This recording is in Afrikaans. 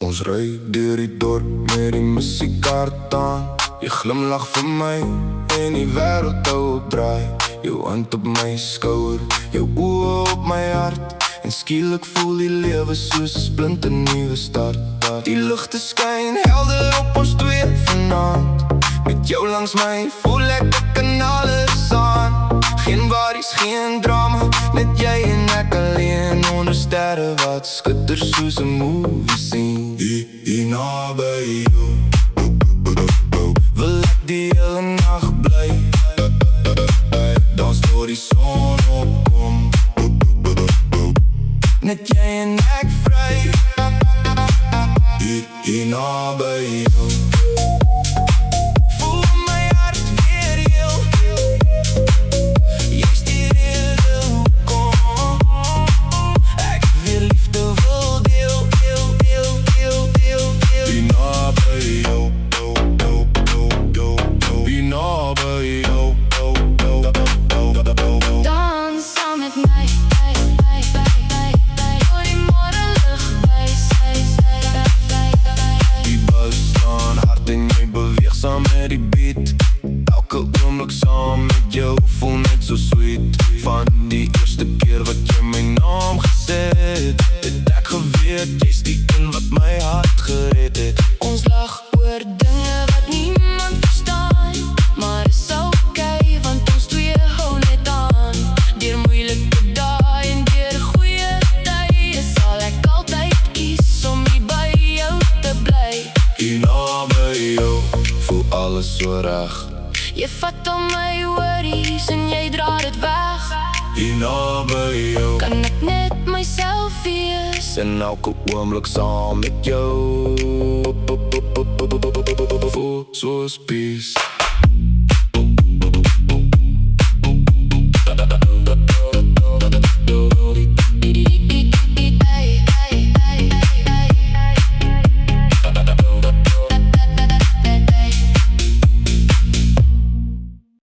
Ons ry deur die dorp met die musiekkaart aan. Jy glimlach vir my en die wêreld hou op draai. Jou hand op my skouer, jou oë op my hart. En skielik voel die lewe soos 'n splinternuwe start. Die ligte skyn helder op ons twee vanaand. Met jou langs my voel ek kan alles aan. Geen worries, geen drama, net jy en ek alleen onder sterre wat skitter soos 'n movie scene. Hier naby jou wil ek die hele nacht bly. Dans door die son opkom, net jy en ek vry. Hier naby jou voel my hart weer heel. Jy's die rede hoekom ek weer liefde wil deel. Hier naby jou, hier naby jou. Dans saam met my, door die morgenlig by sy. Die bus staan hard en jy beweeg saam met die beat. Elke oomblik saam met jou voel net so sweet. Van die eerste keer wat jy my naam gesê het, het ek geweet jy's die een wat my hart gered het. Ons lag oor dinge wat niemand verstaan, maar is okay, want ons twee hou net aan. Deur moeilike dae en deur goeie tye sal ek altyd kies om hier by jou te bly. Hier naby jou voel alles so reg. Jy vat al my worries en jy dra dit weg. Hier naby jou Kan ek net myself wees en elke oomblik saam met jou voel soos peace.